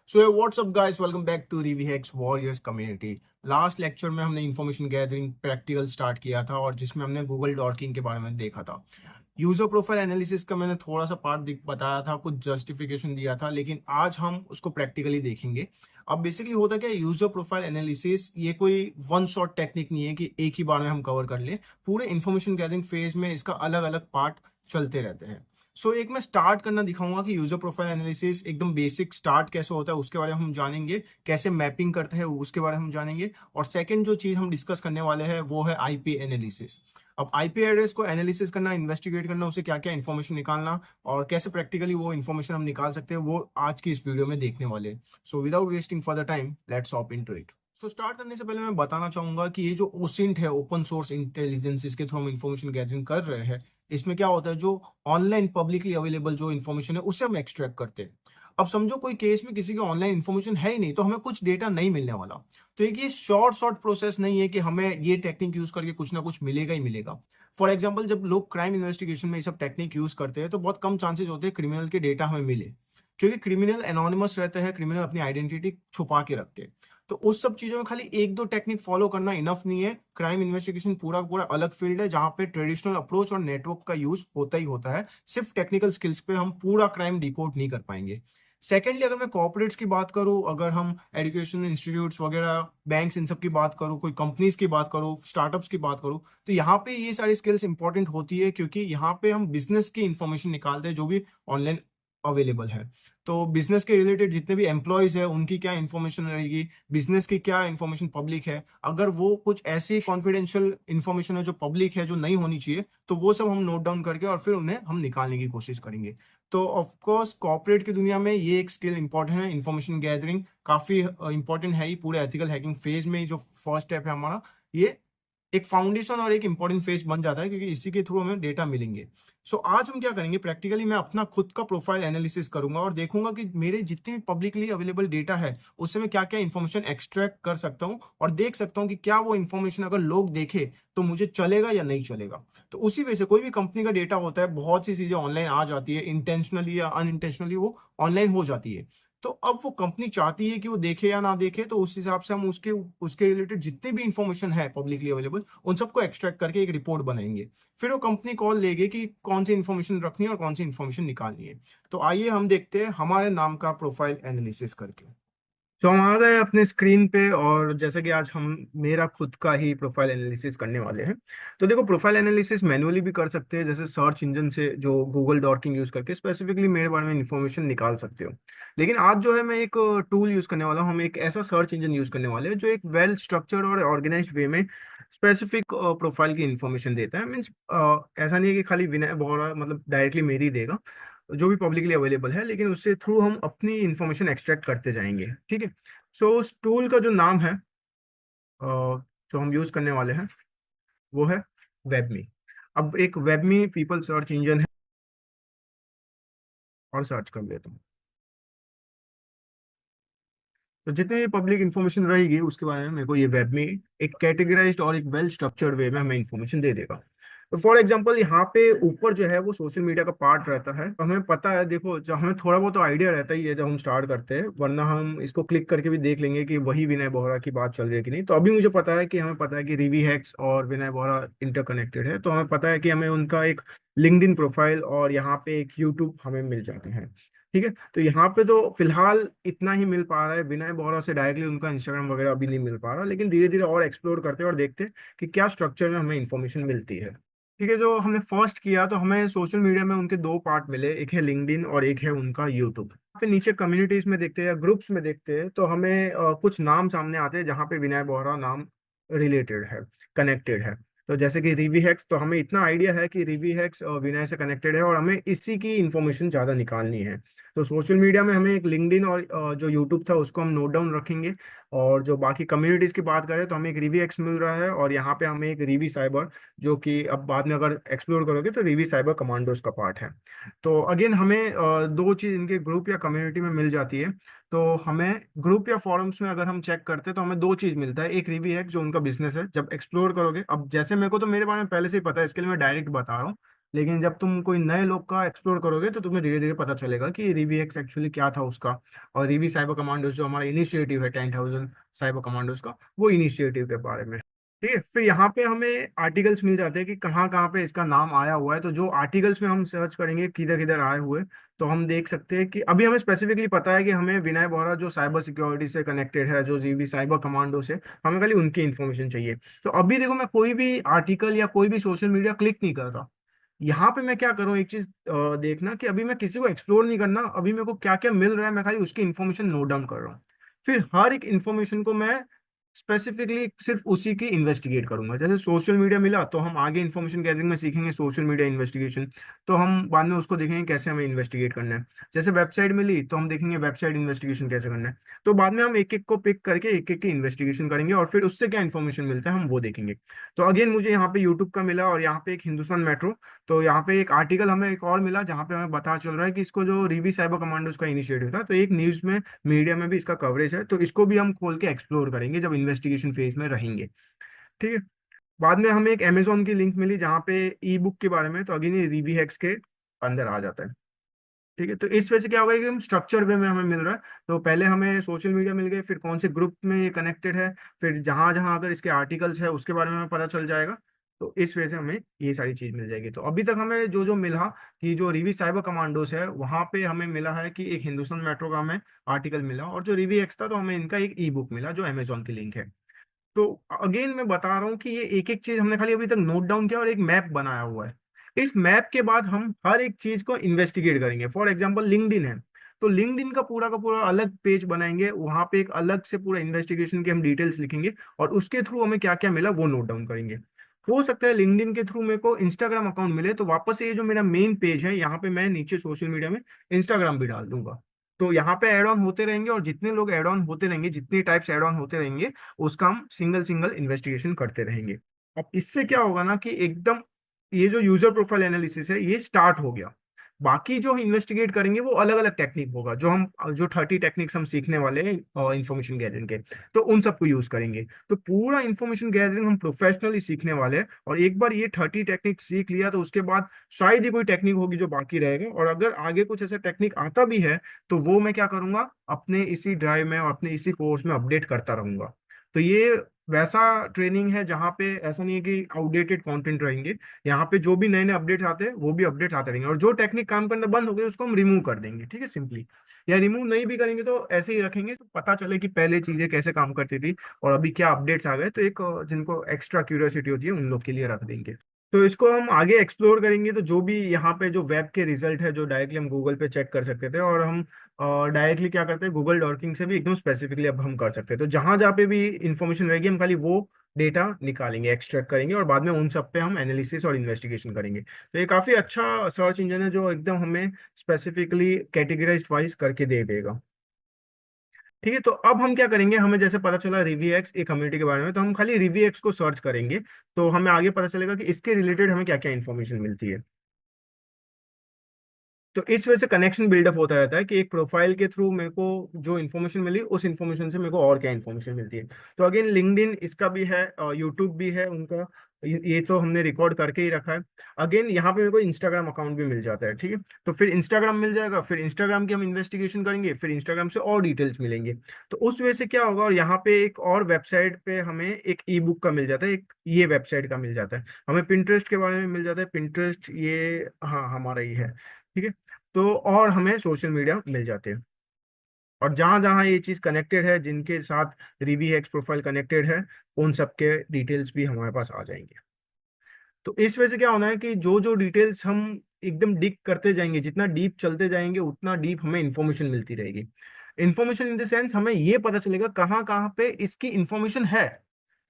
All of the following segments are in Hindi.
So what's up guys, welcome back to Revihacks warriors community. Last lecture में हमने इंफॉर्मेशन गैदरिंग प्रैक्टिकल स्टार्ट किया था और जिसमें हमने गूगल डॉकिंग के बारे में देखा था। यूजर प्रोफाइल एनालिसिस का मैंने थोड़ा सा पार्ट बताया था, कुछ जस्टिफिकेशन दिया था, लेकिन आज हम उसको प्रैक्टिकली देखेंगे। अब बेसिकली होता क्या है, यूजर प्रोफाइल एनालिसिस ये कोई वन शॉट टेक्निक नहीं है कि एक ही बार में हम कवर कर ले। पूरे इंफॉर्मेशन गैदरिंग फेज में इसका अलग अलग पार्ट चलते रहते हैं। एक मैं स्टार्ट करना दिखाऊंगा कि यूजर प्रोफाइल एनालिसिस एकदम बेसिक स्टार्ट कैसे होता है उसके बारे में हम जानेंगे, कैसे मैपिंग करते हैं उसके बारे में हम जानेंगे। और सेकंड जो चीज हम डिस्कस करने वाले हैं वो है आईपी एनालिसिस। अब आईपी एड्रेस को एनालिसिस करना, इन्वेस्टिगेट करना, उसे क्या क्या इन्फॉर्मेशन निकालना और कैसे प्रैक्टिकली वो इन्फॉर्मेशन हम निकाल सकते हैं, वो आज की इस वीडियो में देखने वाले हैं। So without wasting further time, let's hop into it. Start करने से पहले मैं बताना चाहूंगा कि ये जो ओसिंट है, ओपन सोर्स इंटेलिजेंस, इसके थ्रू हम इंफॉर्मेशन गैदरिंग कर रहे हैं। इसमें क्या होता है, जो ऑनलाइन पब्लिकली अवेलेबल जो इन्फॉर्मेशन है उससे हम एक्सट्रैक्ट करते हैं। अब समझो कोई केस में किसी की ऑनलाइन इन्फॉर्मेशन है ही नहीं, तो हमें कुछ डेटा नहीं मिलने वाला। तो एक ये शॉर्ट प्रोसेस नहीं है कि हमें ये टेक्निक यूज करके कुछ ना कुछ मिलेगा ही मिलेगा। फॉर एग्जाम्पल, जब लोग क्राइम इन्वेस्टिगेशन में ये सब टेक्निक यूज करते हैं तो बहुत कम चांसेस होते हैं क्रिमिनल के डेटा हमें मिले, क्योंकि क्रिमिनल एनोनिमस रहते हैं, क्रिमिनल अपनी आइडेंटिटी छुपा के रखते हैं। तो उस सब चीजों में खाली एक दो टेक्निक फॉलो करना इनफ नहीं है। क्राइम इन्वेस्टिगेशन पूरा पूरा अलग फील्ड है जहां पे ट्रेडिशनल अप्रोच और नेटवर्क का यूज होता ही होता है। सिर्फ टेक्निकल स्किल्स पे हम पूरा क्राइम डिकोड नहीं कर पाएंगे। सेकेंडली, अगर मैं कॉर्पोरेट्स की बात करूं, अगर हम एजुकेशन इंस्टीट्यूट्स वगैरह, बैंक्स, इन सब की बात करूं, कोई कंपनीज की बात करूं, स्टार्टअप्स की बात करूं, तो यहाँ पे ये सारी स्किल्स इंपॉर्टेंट होती है, क्योंकि यहाँ पे हम बिजनेस की इंफॉर्मेशन निकालते हैं जो भी ऑनलाइन अवेलेबल है। तो बिजनेस के रिलेटेड जितने भी एम्प्लॉयज है उनकी क्या इन्फॉर्मेशन रहेगी, बिजनेस की क्या इन्फॉर्मेशन पब्लिक है, अगर वो कुछ ऐसी कॉन्फिडेंशियल इन्फॉर्मेशन है जो पब्लिक है, जो नहीं होनी चाहिए, तो वो सब हम नोट डाउन करके और फिर उन्हें हम निकालने की कोशिश करेंगे। तो ऑफ कोर्स कॉर्पोरेट की दुनिया में ये एक स्किल इंपॉर्टेंट है, इन्फॉर्मेशन गैदरिंग काफी इंपॉर्टेंट है ही। पूरे एथिकल हैकिंग फेज में जो फर्स्ट स्टेप है हमारा, ये एक फाउंडेशन और एक इंपॉर्टेंट फेज बन जाता है, क्योंकि इसी के थ्रू हमें डेटा मिलेंगे। आज हम क्या करेंगे, प्रैक्टिकली मैं अपना खुद का प्रोफाइल एनालिसिस करूंगा और देखूंगा कि मेरे जितने भी पब्लिकली अवेलेबल डेटा है उससे मैं क्या क्या इन्फॉर्मेशन एक्सट्रैक्ट कर सकता हूं, और देख सकता हूं कि क्या वो इन्फॉर्मेशन अगर लोग देखे तो मुझे चलेगा या नहीं चलेगा। तो उसी वजह से कोई भी कंपनी का डेटा होता है, बहुत सी चीजें ऑनलाइन आ जाती है, इंटेंशनली या अनइंटेंशनली वो ऑनलाइन हो जाती है। तो अब वो कंपनी चाहती है कि वो देखे या ना देखे, तो उस हिसाब से हम उसके उसके रिलेटेड जितनी भी इंफॉर्मेशन है पब्लिकली अवेलेबल उन सबको एक्सट्रैक्ट करके एक रिपोर्ट बनाएंगे। फिर वो कंपनी कॉल लेगी कि कौन सी इन्फॉर्मेशन रखनी है और कौन सी इन्फॉर्मेशन निकालनी है। तो आइए हम देखते हैं हमारे नाम का प्रोफाइल एनालिसिस करके। हम आ गए अपने स्क्रीन पे, और जैसे कि आज हम मेरा खुद का ही प्रोफाइल एनालिसिस करने वाले हैं। तो देखो, प्रोफाइल एनालिसिस मैन्युअली भी कर सकते हैं, जैसे सर्च इंजन से जो गूगल डॉकिंग यूज करके स्पेसिफिकली मेरे बारे में इन्फॉर्मेशन निकाल सकते हो। लेकिन आज जो है मैं एक टूल यूज करने वाला हूँ, हम एक ऐसा सर्च इंजन यूज करने वाले हैं जो एक वेल स्ट्रक्चर्ड और ऑर्गेनाइज्ड वे में स्पेसिफिक प्रोफाइल की इन्फॉर्मेशन देता है। मीन्स ऐसा नहीं है कि खाली विनय बोहरा मतलब डायरेक्टली मेरी देगा, जो भी पब्लिकली अवेलेबल है, लेकिन उससे थ्रू हम अपनी इंफॉर्मेशन एक्सट्रैक्ट करते जाएंगे। ठीक है। उस टूल का जो नाम है, जो हम यूज करने वाले हैं, वो है वेबमी। अब एक वेबमी पीपल सर्च इंजन है, और सर्च कर लेता हूँ। तो जितनी भी पब्लिक इन्फॉर्मेशन रहेगी उसके बारे में मेरे को ये वेब में एक कैटेगराइज्ड और एक वेल स्ट्रक्चर्ड वे में हमें इन्फॉर्मेशन दे देगा। तो फॉर एग्जांपल, यहाँ पे ऊपर जो है वो सोशल मीडिया का पार्ट रहता है, तो हमें पता है, देखो, जब हमें थोड़ा बहुत तो आइडिया रहता ही है जब हम स्टार्ट करते हैं, वरना हम इसको क्लिक करके भी देख लेंगे कि वही विनय बोहरा की बात चल रही है कि नहीं। तो अभी मुझे पता है कि हमें पता है कि रिवी हैक्स और विनय बोहरा इंटरकनेक्टेड है, तो हमें पता है कि हमें उनका एक लिंक्डइन प्रोफाइल और यहाँ पे एक यूट्यूब हमें मिल जाते हैं। ठीक है। तो यहाँ पे तो फिलहाल इतना ही मिल पा रहा है, विनय बोहरा से डायरेक्टली उनका इंस्टाग्राम वगैरह अभी नहीं मिल पा रहा, लेकिन धीरे धीरे और एक्सप्लोर करते हैं और देखते हैं कि क्या स्ट्रक्चर में हमें इन्फॉर्मेशन मिलती है। ठीक है। जो हमने फर्स्ट किया, तो हमें सोशल मीडिया में उनके दो पार्ट मिले, एक है लिंक्डइन और एक है उनका यूट्यूब। फिर नीचे कम्युनिटीज में देखते हैं या ग्रुप्स में देखते हैं, तो हमें कुछ नाम सामने आते हैं जहाँ पे विनय बोहरा नाम रिलेटेड है, कनेक्टेड है। तो जैसे कि रिवी हैक्स, तो हमें इतना आइडिया है कि रिवी हैक्स विनय से कनेक्टेड है और हमें इसी की इंफॉर्मेशन ज़्यादा निकालनी है। तो सोशल मीडिया में हमें एक लिंक्डइन और जो यूट्यूब था उसको हम नोट डाउन रखेंगे। और जो बाकी कम्युनिटीज़ की बात करें तो हमें एक रिवी एक्स मिल रहा है, और यहाँ पे हमें एक रिवी साइबर, जो कि अब बाद में अगर एक्सप्लोर करोगे तो रिवी साइबर कमांडोज का पार्ट है। तो अगेन हमें दो चीज़ इनके ग्रुप या कम्युनिटी में मिल जाती है। तो हमें ग्रुप या फॉरम्स में अगर हम चेक करते हैं तो हमें दो चीज़ मिलता है, एक रिवी हैक जो उनका बिजनेस है, जब एक्सप्लोर करोगे, अब जैसे मेरे को तो मेरे बारे में पहले से ही पता है, इसके लिए मैं डायरेक्ट बता रहा हूँ, लेकिन जब तुम कोई नए लोग का एक्सप्लोर करोगे तो तुम्हें धीरे धीरे पता चलेगा कि रिवीएक्स एक्चुअली क्या था उसका। और रिवी साइबर कमांडोज जो हमारा इनिशिएटिव है 10,000 साइबर कमांडोज का, वो इनिशिएटिव के बारे में। ठीक है, फिर यहाँ पे हमें आर्टिकल्स मिल जाते हैं कि कहाँ कहाँ पे इसका नाम आया हुआ है। तो जो आर्टिकल्स में हम सर्च करेंगे किधर किधर आए हुए, तो हम देख सकते हैं कि अभी हमें स्पेसिफिकली पता है कि हमें विनय बोरा जो साइबर सिक्योरिटी से कनेक्टेड है, जो जीवी साइबर कमांडो से, हमें खाली उनकी इन्फॉर्मेशन चाहिए। तो अभी देखो, मैं कोई भी आर्टिकल या कोई भी सोशल मीडिया क्लिक नहीं कर रहा। यहाँ पे मैं क्या करूँ, एक चीज देखना कि अभी मैं किसी को एक्सप्लोर नहीं करना, अभी मेरे को क्या क्या मिल रहा है मैं खाली उसकी इन्फॉर्मेशन नोट डाउन कर रहा हूँ। फिर हर एक इन्फॉर्मेशन को मैं स्पेसिफिकली सिर्फ उसी की इन्वेस्टिगेट करूंगा। जैसे सोशल मीडिया मिला तो हम आगे इन्फॉर्मेशन गैदरिंग में सीखेंगे सोशल मीडिया इन्वेस्टिगेशन, तो हम बाद में उसको देखेंगे कैसे हमें इन्वेस्टिगेट करना है। जैसे वेबसाइट मिली तो हम देखेंगे वेबसाइट इन्वेस्टिगेशन कैसे करना है। तो बाद में हम एक एक को पिक करके एक एक की इन्वेस्टिगेशन करेंगे और फिर उससे क्या इन्फॉर्मेशन मिलता है हम वो देखेंगे। तो अगेन मुझे यहाँ पे यूट्यूब का मिला और यहाँ पे एक हिंदुस्तान मेट्रो, तो यहाँ पे एक आर्टिकल हमें एक और मिला जहाँ पे हमें पता चल रहा है कि इसको जो रिवी साइबर कमांडोज का इनिशिएटिव था, तो एक न्यूज में मीडिया में भी इसका कवरेज है, तो इसको भी हम खोल के एक्सप्लोर करेंगे जब इन्वेस्टिगेशन फेज में रहेंगे। ठीक है, बाद में हमें एक अमेजोन की लिंक मिली जहाँ पे ई बुक के बारे में, तो अगेन ये रिवी हैक्स के अंदर आ जाता है। ठीक है, तो इस वजह से क्या होगा कि हम स्ट्रक्चर वे में हमें मिल रहा है। तो पहले हमें सोशल मीडिया मिल गए, फिर कौन से ग्रुप में ये कनेक्टेड है, फिर जहां जहां अगर इसके आर्टिकल्स है उसके बारे में हमें पता चल जाएगा। तो इस वजह से हमें ये सारी चीज मिल जाएगी। तो अभी तक हमें जो जो मिला कि जो रिवी साइबर कमांडोस है वहां पे हमें मिला है कि एक हिंदुस्तान मेट्रो का हमें आर्टिकल मिला, और जो रिवी एक्स था तो हमें इनका एक ई बुक मिला जो अमेजोन की लिंक है। तो अगेन मैं बता रहा हूँ कि ये एक एक चीज हमने खाली अभी तक नोट डाउन किया और एक मैप बनाया हुआ है। इस मैप के बाद हम हर एक चीज को इन्वेस्टिगेट करेंगे। फॉर एग्जांपल लिंक्डइन है, तो लिंक्डइन का पूरा अलग पेज बनाएंगे, वहां पे एक अलग से पूरा इन्वेस्टिगेशन की हम डिटेल्स लिखेंगे और उसके थ्रू हमें क्या क्या मिला वो नोट डाउन करेंगे। हो सकता है लिंक्डइन के थ्रू मेरे को इंस्टाग्राम अकाउंट मिले, तो वापस से ये जो मेरा मेन पेज है यहाँ पे मैं नीचे सोशल मीडिया में इंस्टाग्राम भी डाल दूंगा। तो यहाँ पे एड ऑन होते रहेंगे और जितने लोग एड ऑन होते रहेंगे, जितने टाइप्स एड ऑन होते रहेंगे, उसका हम सिंगल सिंगल इन्वेस्टिगेशन करते रहेंगे। अब इससे क्या होगा ना कि एकदम ये जो यूजर प्रोफाइल एनालिसिस है ये स्टार्ट हो गया। बाकी जो इन्वेस्टिगेट करेंगे वो अलग अलग टेक्निक होगा, जो 30 टेक्निक्स हम सीखने वाले हैं इंफॉर्मेशन गैदरिंग के, तो उन सबको यूज करेंगे। तो पूरा इंफॉर्मेशन गैदरिंग हम प्रोफेशनली सीखने वाले हैं, और एक बार ये 30 टेक्निक सीख लिया तो उसके बाद शायद ही कोई टेक्निक होगी जो बाकी रहेगा। और अगर आगे कुछ ऐसा टेक्निक आता भी है तो वो मैं क्या करूंगा, अपने इसी ड्राइव में और अपने इसी कोर्स में अपडेट करता रहूंगा। तो ये वैसा ट्रेनिंग है जहाँ पे ऐसा नहीं है कि आउटडेटेड कंटेंट रहेंगे। यहाँ पे जो भी नए नए अपडेट्स आते हैं वो भी अपडेट्स आते रहेंगे, और जो टेक्निक काम करना बंद हो गई उसको हम रिमूव कर देंगे। ठीक है, सिंपली। या रिमूव नहीं भी करेंगे तो ऐसे ही रखेंगे, तो पता चले कि पहले चीजें कैसे काम करती थी और अभी क्या अपडेट्स आ गए, तो एक जिनको एक्स्ट्रा क्यूरियोसिटी होती है उन लोग के लिए रख देंगे। तो इसको हम आगे एक्सप्लोर करेंगे। तो जो भी यहाँ पे जो वेब के रिजल्ट है जो डायरेक्टली हम गूगल पे चेक कर सकते थे, और हम डायरेक्टली क्या करते हैं गूगल डॉकिंग से भी एकदम स्पेसिफिकली अब हम कर सकते हैं। तो जहां जहाँ पे भी इंफॉर्मेशन रहेगी हम खाली वो डेटा निकालेंगे, एक्सट्रैक्ट करेंगे, और बाद में उन सब पे हम एनालिसिस और इन्वेस्टिगेशन करेंगे। तो ये काफी अच्छा सर्च इंजन है जो एकदम हमें स्पेसिफिकली कैटेगराइज्ड वाइज करके दे देगा। ठीक है, तो अब हम क्या करेंगे, हमें जैसे पता चला रिवीएक्स एक कम्युनिटी के बारे में, तो हम खाली रिवीएक्स को सर्च करेंगे। तो हमें आगे पता चलेगा कि इसके रिलेटेड हमें क्या क्या इन्फॉर्मेशन मिलती है। तो इस वजह से कनेक्शन बिल्डअप होता रहता है कि एक प्रोफाइल के थ्रू मेरे को जो इन्फॉर्मेशन मिली उस इन्फॉर्मेशन से मेरे को और क्या इन्फॉर्मेशन मिलती है। तो अगेन लिंक्डइन इसका भी है, यूट्यूब भी है उनका, ये तो हमने रिकॉर्ड करके ही रखा है। अगेन यहाँ पे मेरे को इंस्टाग्राम अकाउंट भी मिल जाता है। ठीक है, तो फिर इंस्टाग्राम मिल जाएगा, फिर इंस्टाग्राम की हम इन्वेस्टिगेशन करेंगे, फिर इंस्टाग्राम से और डिटेल्स मिलेंगे। तो उस वजह से क्या होगा, और यहाँ पे एक और वेबसाइट पे हमें एक ई बुक का मिल जाता है, एक ये वेबसाइट का मिल जाता है। हमें पिंटरेस्ट के बारे में मिल जाता है, पिंटरेस्ट ये हाँ हमारा ही है। ठीक है, तो और हमें सोशल मीडिया मिल जाते हैं, और जहां जहां ये चीज कनेक्टेड है, जिनके साथ रिवी एक्स प्रोफाइल कनेक्टेड है, उन सब के डिटेल्स भी हमारे पास आ जाएंगे। तो इस वजह से क्या होना है कि जो जो डिटेल्स हम एकदम डीप करते जाएंगे, जितना डीप चलते जाएंगे उतना डीप हमें इंफॉर्मेशन मिलती रहेगी। इंफॉर्मेशन इन द सेंस हमें ये पता चलेगा कहाँ कहाँ पे इसकी इंफॉर्मेशन है।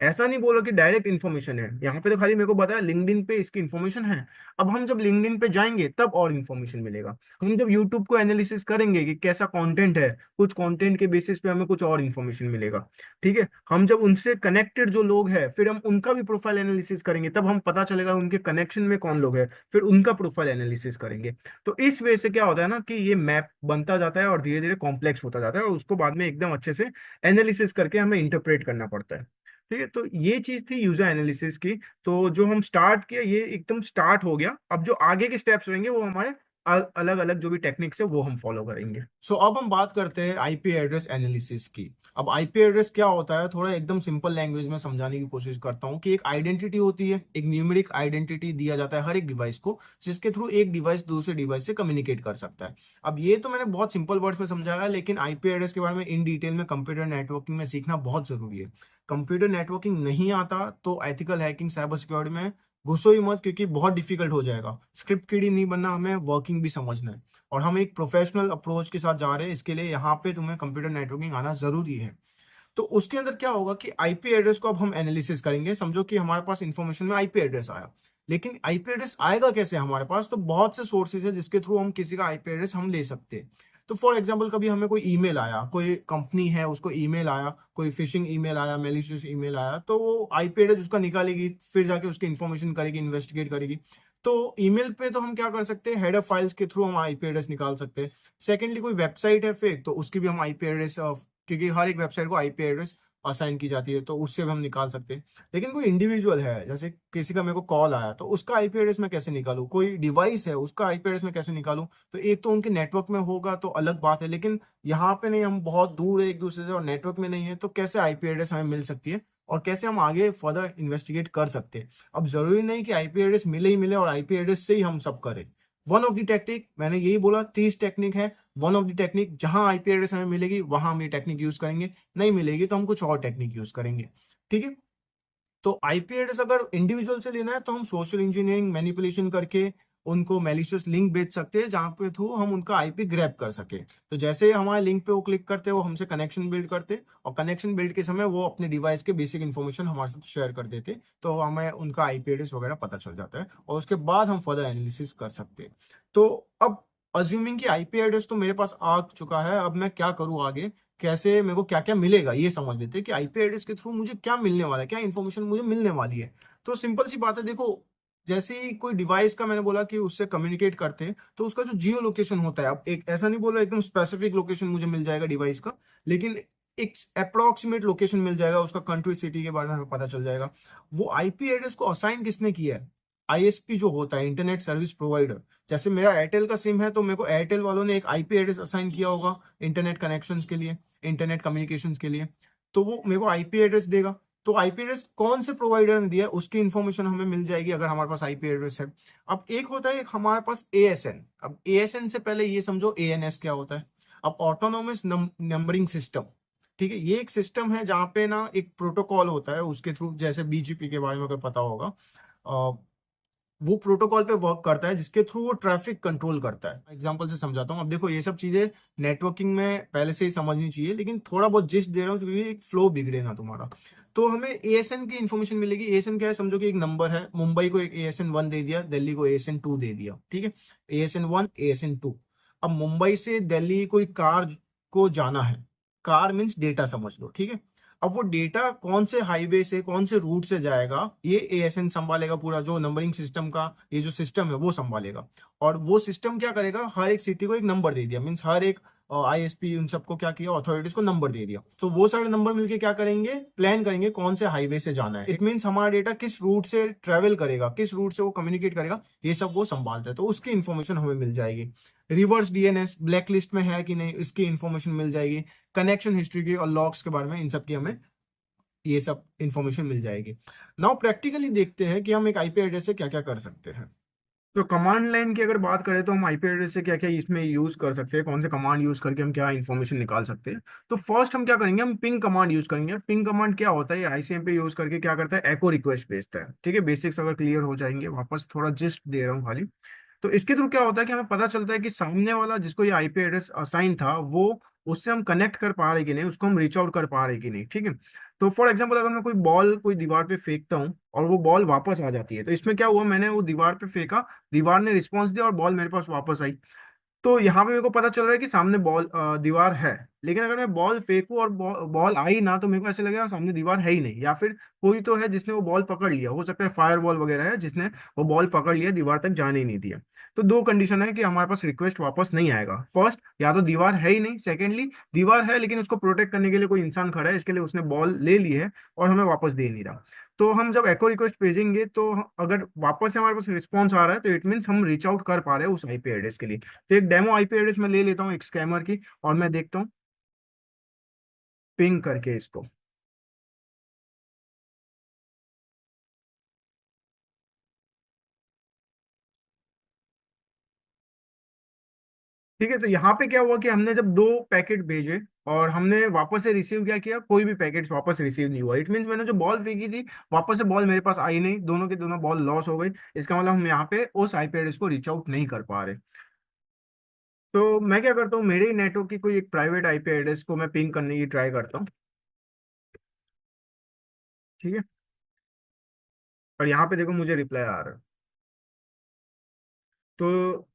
ऐसा नहीं बोलो कि डायरेक्ट इन्फॉर्मेशन है, यहाँ पे तो खाली मेरे को बताया लिंक्डइन पे इसकी इन्फॉर्मेशन है। अब हम जब लिंक्डइन पे जाएंगे तब और इन्फॉर्मेशन मिलेगा। हम जब यूट्यूब को एनालिसिस करेंगे कि कैसा कंटेंट है, कुछ कंटेंट के बेसिस पे हमें कुछ और इन्फॉर्मेशन मिलेगा। ठीक है, हम जब उनसे कनेक्टेड जो लोग हैं फिर हम उनका भी प्रोफाइल एनालिसिस करेंगे, तब हम पता चलेगा उनके कनेक्शन में कौन लोग हैं, फिर उनका प्रोफाइल एनालिसिस करेंगे। तो इस वजह से क्या होता है ना कि ये मैप बनता जाता है और धीरे धीरे कॉम्प्लेक्स होता जाता है, और उसको बाद में एकदम अच्छे से एनालिसिस करके हमें इंटरप्रेट करना पड़ता है। ठीक है, तो ये चीज थी यूजर एनालिसिस की। तो जो हम स्टार्ट किया ये एकदम स्टार्ट हो गया। अब जो आगे के स्टेप्स रहेंगे वो हमारे अलग अलग जो भी टेक्निक्स है वो हम फॉलो करेंगे। सो अब हम बात करते हैं आईपी एड्रेस एनालिसिस की। अब आईपी एड्रेस क्या होता है, थोड़ा एकदम सिंपल लैंग्वेज में समझाने की कोशिश करता हूँ कि एक आइडेंटिटी होती है, एक न्यूमेरिक आइडेंटिटी दिया जाता है हर एक डिवाइस को, जिसके थ्रू एक डिवाइस दूसरे डिवाइस से कम्युनिकेट कर सकता है। अब ये तो मैंने बहुत सिंपल वर्ड्स में समझाया है, लेकिन आईपी एड्रेस के बारे में इन डिटेल में कंप्यूटर नेटवर्किंग में सीखना बहुत जरूरी है। कंप्यूटर नेटवर्किंग नहीं आता तो एथिकल हैकिंग साइबर सिक्योरिटी में घुसो ही मत, क्योंकि बहुत डिफिकल्ट हो जाएगा। स्क्रिप्ट कीड़ी नहीं बनना, हमें वर्किंग भी समझना है। और हम एक प्रोफेशनल अप्रोच के साथ जा रहे हैं, इसके लिए यहाँ पे तुम्हें कंप्यूटर नेटवर्किंग आना जरूरी है। तो उसके अंदर क्या होगा कि आईपी एड्रेस को अब हम एनालिसिस करेंगे। समझो कि हमारे पास इंफॉर्मेशन में आईपी एड्रेस आया, लेकिन आईपी एड्रेस आएगा कैसे हमारे पास? तो बहुत से सोर्सेज है जिसके थ्रू हम किसी का आईपी एड्रेस हम ले सकते हैं। तो फॉर एग्जांपल कभी हमें कोई ईमेल आया, कोई कंपनी है उसको ईमेल आया, कोई फिशिंग ईमेल आया, मेलिशियस ईमेल आया, तो वो आईपी एड्रेस उसका निकालेगी, फिर जाके उसकी इन्फॉर्मेशन करेगी, इन्वेस्टिगेट करेगी। तो ईमेल पे तो हम क्या कर सकते हैं, हेडर फाइल्स के थ्रू हम आईपी एड्रेस निकाल सकते हैं। सेकेंडली कोई वेबसाइट है फेक, तो उसकी भी हम आईपी एड्रेस, क्योंकि हर एक वेबसाइट को आईपी एड्रेस असाइन की जाती है, तो उससे भी हम निकाल सकते हैं। लेकिन कोई इंडिविजुअल है, जैसे किसी का मेरे को कॉल आया, तो उसका आईपी एड्रेस मैं कैसे निकालूं? कोई डिवाइस है उसका आईपी एड्रेस मैं कैसे निकालूं? तो एक तो उनके नेटवर्क में होगा तो अलग बात है, लेकिन यहाँ पे नहीं, हम बहुत दूर है एक दूसरे से और नेटवर्क में नहीं है, तो कैसे आईपी एड्रेस हमें मिल सकती है और कैसे हम आगे फर्दर इन्वेस्टिगेट कर सकते हैं? अब जरूरी नहीं कि आईपी एड्रेस मिले ही मिले और आईपी एड्रेस से ही हम सब करें। वन ऑफ द टेक्निक, मैंने यही बोला 30 टेक्निक है, वन ऑफ द टेक्निक, जहां आईपी एड्रेस हमें मिलेगी वहां हम ये टेक्निक यूज करेंगे, नहीं मिलेगी तो हम कुछ और टेक्निक यूज करेंगे। ठीक है, तो आईपी एड्रेस अगर इंडिविजुअल से लेना है तो हम सोशल इंजीनियरिंग मैनिपुलेशन करके उनको मैलिशियस लिंक भेज सकते हैं, जहां पे थ्रू हम उनका आईपी ग्रैब कर सके। तो जैसे हमारे लिंक पे वो क्लिक करते हैं, वो हमसे कनेक्शन बिल्ड करते, और कनेक्शन बिल्ड के समय वो अपने डिवाइस के बेसिक इन्फॉर्मेशन हमारे साथ शेयर कर देते, तो हमें उनका आईपी एड्रेस वगैरह पता चल जाता है, और उसके बाद हम फर्दर एनालिसिस कर सकते हैं। तो अब अज्यूमिंग कि आईपी एड्रेस तो मेरे पास आ चुका है, अब मैं क्या करूँ आगे, कैसे मेरे को क्या क्या मिलेगा ये समझ लेते हैं कि आईपी एड्रेस के थ्रू मुझे क्या मिलने वाला है, क्या इन्फॉर्मेशन मुझे मिलने वाली है। तो सिंपल सी बात है, देखो, जैसे ही कोई डिवाइस का मैंने बोला कि उससे कम्युनिकेट करते हैं, तो उसका जो जियो लोकेशन होता है, अब एक ऐसा नहीं बोला एकदम स्पेसिफिक लोकेशन मुझे मिल जाएगा डिवाइस का, लेकिन एक अप्रोक्सीमेट लोकेशन मिल जाएगा, उसका कंट्री सिटी के बारे में हमें पता चल जाएगा। वो आईपी एड्रेस को असाइन किसने किया है? आईएसपी जो होता है, इंटरनेट सर्विस प्रोवाइडर। जैसे मेरा एयरटेल का सिम है, तो मेरे को एयरटेल वालों ने एक आईपी एड्रेस असाइन किया होगा इंटरनेट कनेक्शंस के लिए, इंटरनेट कम्युनिकेशंस के लिए, तो वो मेरे को आईपी एड्रेस देगा। तो आईपी एड्रेस कौन से प्रोवाइडर ने दिया है उसकी इंफॉर्मेशन हमें मिल जाएगी अगर हमारे पास आईपी एड्रेस है। अब एक होता है एक हमारे पास एएसएन। अब एएसएन से पहले ये समझो एएनएस क्या होता है। अब ऑटोनोमस नंबरिंग सिस्टम, ठीक है, ये एक सिस्टम है जहाँ पे ना एक प्रोटोकॉल होता है, उसके थ्रू, जैसे बीजीपी के बारे में अगर पता होगा, वो प्रोटोकॉल पे वर्क करता है, जिसके थ्रू वो ट्रैफिक कंट्रोल करता है। एग्जांपल से समझाता हूँ। अब देखो, ये सब चीजें नेटवर्किंग में पहले से ही समझनी चाहिए, लेकिन थोड़ा बहुत जिस्ट दे रहा हूँ क्योंकि एक फ्लो बिगड़े ना तुम्हारा। तो हमें एएसएन की इन्फॉर्मेशन मिलेगी। एएसएन क्या है, समझो कि एक नंबर है, मुंबई को एक एएसएन 1 दे दिया, दिल्ली को एएसएन 2 दे दिया, ठीक है, एएसएन 1 एएसएन 2। अब मुंबई से दिल्ली कोई कार को जाना है, कार मीन्स डेटा समझ लो, ठीक है। अब वो डेटा कौन से हाईवे से, कौन से रूट से जाएगा, ये एएसएन संभालेगा, पूरा जो नंबरिंग सिस्टम का ये जो सिस्टम है वो संभालेगा। और वो सिस्टम क्या करेगा, हर एक सिटी को एक नंबर दे दिया, मीन्स हर एक आईएसपी उन सबको क्या किया, अथॉरिटीज को नंबर दे दिया। तो वो सारे नंबर मिलके क्या करेंगे, प्लान करेंगे कौन से हाईवे से जाना है। इट मीन्स हमारा डेटा किस रूट से ट्रेवल करेगा, किस रूट से वो कम्युनिकेट करेगा, ये सब वो संभालता है, तो उसकी इन्फॉर्मेशन हमें मिल जाएगी। रिवर्स डीएनएस ब्लैक लिस्ट में है कि नहीं, इसकी इन्फॉर्मेशन मिल जाएगी। कनेक्शन हिस्ट्री की और लॉग्स के बारे में, इन सब की हमें ये सब इंफॉर्मेशन मिल जाएगी। नाउ प्रैक्टिकली देखते हैं कि हम एक आईपी एड्रेस से क्या क्या कर सकते हैं। तो कमांड लाइन की अगर बात करें तो हम आईपी एड्रेस से क्या क्या इसमें यूज कर सकते हैं, कौन से कमांड यूज करके हम क्या इन्फॉर्मेशन निकाल सकते हैं। तो फर्स्ट हम क्या करेंगे, हम पिंग कमांड यूज करेंगे। पिंग कमांड क्या होता है, आईसीएमपी यूज करके क्या करता है, एको रिक्वेस्ट भेजता है, ठीक है। बेसिक्स अगर क्लियर हो जाएंगे, वापस थोड़ा जिस्ट दे रहा हूँ खाली। तो इसके थ्रू क्या होता है कि हमें पता चलता है कि सामने वाला जिसको ये आईपी एड्रेस असाइन था, वो उससे हम कनेक्ट कर पा रहे कि नहीं, उसको हम रीच आउट कर पा रहे कि नहीं, ठीक है। तो फॉर एग्जांपल अगर मैं कोई बॉल कोई दीवार पे फेंकता हूँ और वो बॉल वापस आ जाती है, तो इसमें क्या हुआ, मैंने वो दीवार पे फेंका, दीवार ने रिस्पॉन्स दिया और बॉल मेरे पास वापस आई। तो यहाँ पे मेरे को पता चल रहा है कि सामने बॉल दीवार है। लेकिन अगर मैं बॉल फेंकूं और बॉल आई ना, तो मेरे को ऐसे लगेगा सामने दीवार है ही नहीं, या फिर कोई तो है जिसने वो बॉल पकड़ लिया, हो सकता है फायर बॉल वगैरह है जिसने वो बॉल पकड़ लिया, दीवार तक जाने ही नहीं दिया। तो दो कंडीशन है कि हमारे पास रिक्वेस्ट वापस नहीं आएगा। फर्स्ट, या तो दीवार है ही नहीं, सेकेंडली दीवार है लेकिन उसको प्रोटेक्ट करने के लिए कोई इंसान खड़ा है, इसके लिए उसने बॉल ले ली है और हमें वापस दे नहीं रहा। तो हम जब एको रिक्वेस्ट भेजेंगे तो अगर वापस से हमारे पास रिस्पॉन्स आ रहा है, तो इट मीन्स हम रीच आउट कर पा रहे हैं उस आईपी एड्रेस के लिए। तो एक डेमो आईपी एड्रेस मैं ले लेता हूँ एक स्कैमर की, और मैं देखता हूँ पिंग करके इसको। ठीक है, तो यहाँ पे क्या हुआ कि हमने जब दो पैकेट भेजे और हमने वापस से रिसीव क्या किया, कोई भी पैकेट वापस रिसीव नहीं हुआ। इट मीन्स मैंने जो बॉल फेंकी थी, वापस से बॉल मेरे पास आई नहीं, दोनों के दोनों बॉल लॉस हो गई। इसका मतलब हम यहाँ पे उस आईपी एड्रेस को रीच आउट नहीं कर पा रहे। तो मैं क्या करता हूँ, मेरे ही नेटवर्क की कोई एक प्राइवेट आईपी एड्रेस को मैं पिंग करने की ट्राई करता हूँ। ठीक है, और यहाँ पे देखो मुझे रिप्लाई आ रहा है। तो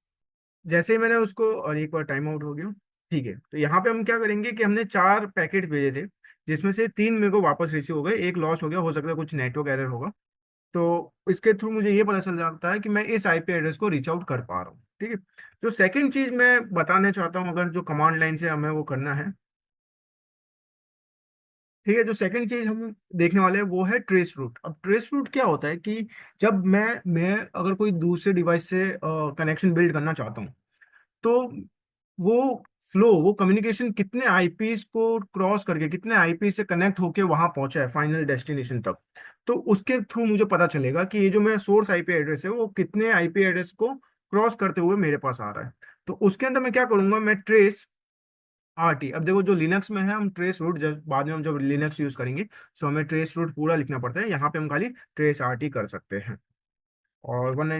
जैसे ही मैंने उसको, और एक बार टाइम आउट हो गया। ठीक है, तो यहाँ पे हम क्या करेंगे कि हमने चार पैकेट भेजे थे, जिसमें से तीन मेरे को वापस रिसीव हो गए, एक लॉस हो गया, हो सकता है कुछ नेटवर्क एरर होगा। तो इसके थ्रू मुझे ये पता चल जाता है कि मैं इस आईपी एड्रेस को रीच आउट कर पा रहा हूँ। ठीक है, जो सेकंड चीज मैं बताना चाहता हूँ, अगर जो कमांड लाइन से हमें वो करना है। ठीक है, जो सेकंड चीज हम देखने वाले हैं वो है ट्रेस रूट। अब ट्रेस रूट क्या होता है कि जब मैं अगर कोई दूसरे डिवाइस से कनेक्शन बिल्ड करना चाहता हूँ, तो वो फ्लो, वो कम्युनिकेशन कितने आईपीस को क्रॉस करके, कितने आईपी से कनेक्ट होके वहां पहुंचा है फाइनल डेस्टिनेशन तक। तो उसके थ्रू मुझे पता चलेगा कि ये जो मेरा सोर्स आईपी एड्रेस है वो कितने आईपी एड्रेस को क्रॉस करते हुए मेरे पास आ रहा है। तो उसके अंदर मैं क्या करूंगा, मैं ट्रेस आरटी, अब देखो जो लिनक्स में है हम ट्रेस रूट, जब बाद में हम जब लिनक्स यूज करेंगे, तो हमें ट्रेस रूट पूरा लिखना पड़ता है। यहाँ पे हम खाली ट्रेस आरटी कर सकते हैं। और वन,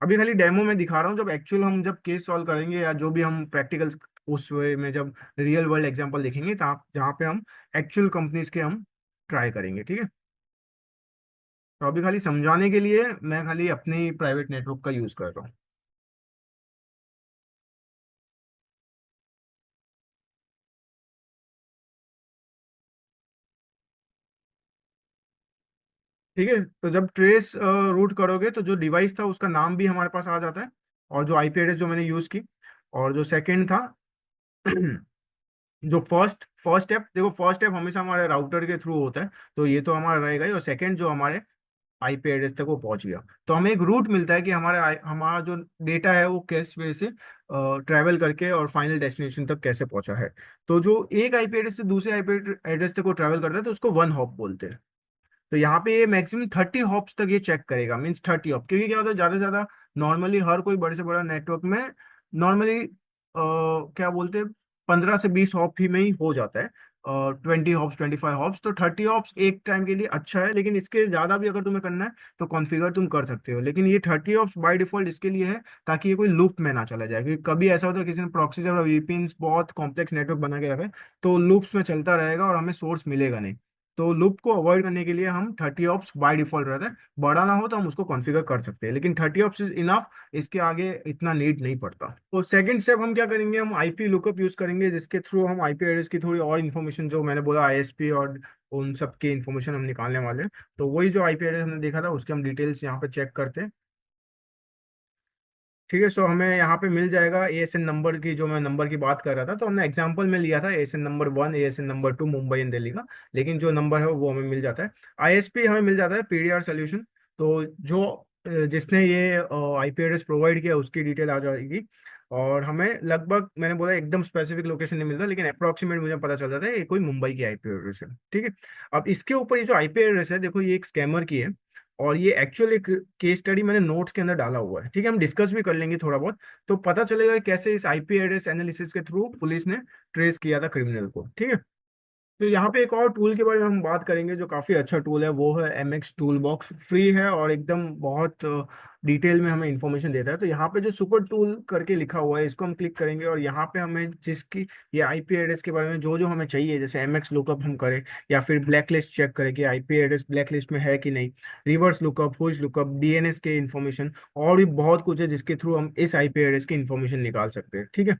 अभी खाली डेमो में दिखा रहा हूँ, जब एक्चुअल हम जब केस सॉल्व करेंगे या जो भी हम प्रैक्टिकल उस वे में जब रियल वर्ल्ड एग्जांपल देखेंगे, जहाँ पे हम एक्चुअल कंपनीज के हम ट्राई करेंगे। ठीक है, तो अभी खाली समझाने के लिए मैं खाली अपने ही प्राइवेट नेटवर्क का यूज कर रहा हूँ। ठीक है, तो जब ट्रेस रूट करोगे तो जो डिवाइस था उसका नाम भी हमारे पास आ जाता है, और जो आईपी एड्रेस जो मैंने यूज की। और जो सेकंड था जो फर्स्ट स्टेप, देखो फर्स्ट स्टेप हमेशा हमारे राउटर के थ्रू होता है, तो ये तो हमारा रहेगा ही। और सेकंड जो हमारे आईपी एड्रेस तक वो पहुंच गया, तो हमें एक रूट मिलता है कि हमारा जो डेटा है वो किस वे से ट्रैवल करके और फाइनल डेस्टिनेशन तक कैसे पहुंचा है। तो जो एक आईपी एड्रेस से दूसरे आईपी एड्रेस तक वो ट्रैवल करता है, तो उसको वन हॉप बोलते हैं। तो यहाँ पे ये मैक्सिमम 30 हॉप्स तक ये चेक करेगा, मीन्स 30 हॉप, क्योंकि क्या होता है ज्यादा से ज्यादा नॉर्मली हर कोई बड़े से बड़ा नेटवर्क में नॉर्मली क्या बोलते हैं 15 से 20 हॉप ही में ही हो जाता है। 20 हॉप्स, 25 हॉप्स, तो 30 हॉप्स एक टाइम के लिए अच्छा है, लेकिन इसके ज्यादा भी अगर तुम्हें करना है तो कॉन्फ़िगर तुम कर सकते हो। लेकिन ये 30 हॉप्स बाय डिफॉल्ट इसके लिए है ताकि ये कोई लूप में ना चला जाए, क्योंकि कभी ऐसा होता है किसी ने प्रॉक्सीज और वीपीएन्स बहुत कॉम्प्लेक्स नेटवर्क बना के रखा है, तो लूप्स में चलता रहेगा और हमें सोर्स मिलेगा नहीं। तो लूप को अवॉइड करने के लिए हम 30 ऑप्स बाय डिफॉल्ट रहता है। बड़ा ना हो तो हम उसको कॉन्फ़िगर कर सकते हैं, लेकिन 30 ऑप्स इज इनफ, इसके आगे इतना नीड नहीं पड़ता। तो सेकंड स्टेप हम क्या करेंगे, हम आईपी लुकअप यूज करेंगे, जिसके थ्रू हम आईपी एड्रेस की थोड़ी और इन्फॉर्मेशन, जो मैंने बोला आईएसपी और उन सब की इन्फॉर्मेशन हम निकालने वाले हैं। तो वही जो आईपी एड्रेस हमने देखा था उसके हम डिटेल्स यहाँ पे चेक करते हैं। ठीक है, सो हमें यहाँ पे मिल जाएगा एएसएन नंबर की, जो मैं नंबर की बात कर रहा था, तो हमने एग्जांपल में लिया था ASN number 1, ASN number 2 Mumbai and Delhi का, लेकिन जो नंबर है वो हमें मिल जाता है। आईएसपी हमें मिल जाता है पीडीआर सोल्यूशन। तो जो जिसने ये आईपी एड्रेस प्रोवाइड किया उसकी डिटेल आ जाएगी। और हमें लगभग, मैंने बोला एकदम स्पेसिफिक लोकेशन नहीं मिलता, लेकिन अप्रोक्सीमेट मुझे पता चल जाता है ये कोई मुंबई की आईपी एड्रेस है। ठीक है, अब इसके ऊपर ये जो आईपी एड्रेस है, देखो ये एक स्कैमर की है, और ये एक्चुअल एक केस स्टडी मैंने नोट्स के अंदर डाला हुआ है। ठीक है, हम डिस्कस भी कर लेंगे थोड़ा बहुत, तो पता चलेगा कि कैसे इस आईपी एड्रेस एनालिसिस के थ्रू पुलिस ने ट्रेस किया था क्रिमिनल को। ठीक है, तो यहाँ पे एक और टूल के बारे में हम बात करेंगे जो काफ़ी अच्छा टूल है, वो है M X toolbox. Free है और एकदम बहुत डिटेल में हमें इंफॉर्मेशन देता है। तो यहाँ पे जो सुपर टूल करके लिखा हुआ है, इसको हम क्लिक करेंगे, और यहाँ पे हमें जिसकी ये आईपी एड्रेस के बारे में जो जो हमें चाहिए, जैसे एम एक्स लुकअप हम करें, या फिर ब्लैक लिस्ट चेक करें कि आईपी एड्रेस ब्लैक लिस्ट में है कि नहीं, रिवर्स लुकअप, हुइज लुकअप, डीएनएस के इन्फॉर्मेशन, और भी बहुत कुछ है जिसके थ्रू हम इस आईपी एड्रेस की इन्फॉर्मेशन निकाल सकते हैं। ठीक है,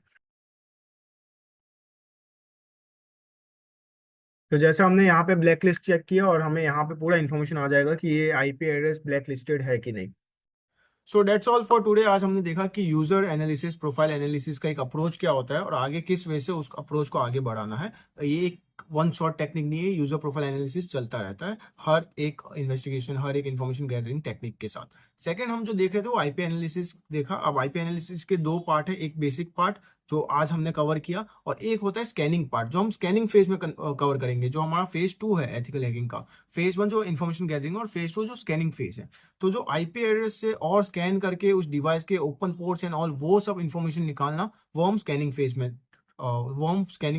तो जैसे हमने यहाँ पे ब्लैक लिस्ट चेक किया और हमें यहाँ पे पूरा इन्फॉर्मेशन आ जाएगा कि ये आईपी एड्रेस ब्लैक लिस्टेड है कि नहीं। So that's all for today. आज हमने देखा कि यूजर एनालिसिस, प्रोफाइल एनालिसिस का एक अप्रोच क्या होता है और आगे किस वे से उस अप्रोच को आगे बढ़ाना है। ये एक वन शॉट टेक्निक नहीं है, यूजर प्रोफाइल एनालिसिस चलता रहता है हर एक इन्वेस्टिगेशन, हर एक इन्फॉर्मेशन गैदरिंग टेक्निक के साथ। सेकंड हम जो देख रहे थे वो आईपी एनालिसिस देखा। अब आईपी एनालिसिस के दो पार्ट है, एक बेसिक पार्ट जो आज हमने कवर किया और एक होता है स्कैनिंग पार्ट जो हम स्कैनिंग फेज में कवर करेंगे, जो हमारा फेज 2 है एथिकल हैकिंग का। फेज 1 जो इन्फॉर्मेशन गैदरिंग और फेज 2 जो स्कैनिंग फेज है। तो जो आईपी एड्रेस से और स्कैन करके उस डिवाइस के ओपन पोर्ट्स एंड ऑल वो सब इंफॉर्मेशन निकालना, वो हम स्कैनिंग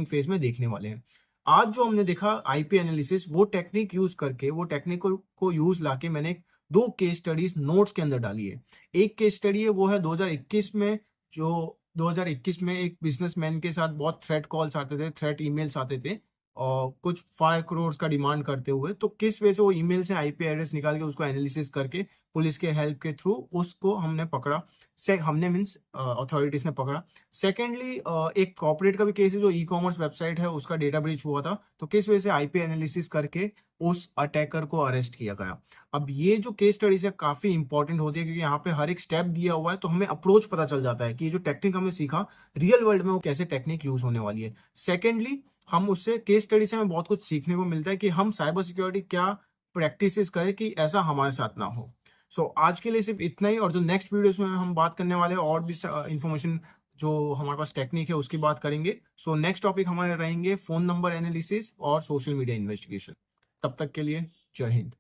फेज में देखने वाले हैं। आज जो हमने देखा आईपी एनालिसिस, वो टेक्निक यूज करके, वो टेक्निक को यूज लाके मैंने दो केस स्टडीज नोट्स के अंदर डाली है। एक केस स्टडी है वो है 2021 में, जो 2021 में एक बिजनेसमैन के साथ बहुत थ्रेट कॉल्स आते थे, थ्रेट ईमेल्स आते थे और कुछ 5 करोड़ का डिमांड करते हुए। तो किस वजह से वो ईमेल से आईपी एड्रेस निकाल के उसको एनालिसिस करके पुलिस के हेल्प के थ्रू उसको हमने पकड़ा। हमने मीन्स अथॉरिटीज ने पकड़ा। सेकेंडली एक कॉर्पोरेट का भी केस है, जो ई कॉमर्स वेबसाइट है उसका डेटा ब्रीच हुआ था, तो किस वजह से आईपी एनालिसिस करके उस अटैकर को अरेस्ट किया गया। अब ये जो केस स्टडीज है काफी इंपॉर्टेंट होती है क्योंकि यहाँ पे हर एक स्टेप दिया हुआ है, तो हमें अप्रोच पता चल जाता है कि ये जो टेक्निक हमने सीखा रियल वर्ल्ड में वो कैसे टेक्निक यूज होने वाली है। सेकेंडली हम उससे केस स्टडी से हमें बहुत कुछ सीखने को मिलता है कि हम साइबर सिक्योरिटी क्या प्रैक्टिसेस करें कि ऐसा हमारे साथ ना हो। आज के लिए सिर्फ इतना ही, और जो नेक्स्ट वीडियोस में हम बात करने वाले हैं और भी इंफॉर्मेशन जो हमारे पास टेक्निक है उसकी बात करेंगे। नेक्स्ट टॉपिक हमारे रहेंगे फोन नंबर एनालिसिस और सोशल मीडिया इन्वेस्टिगेशन। तब तक के लिए जय हिंद।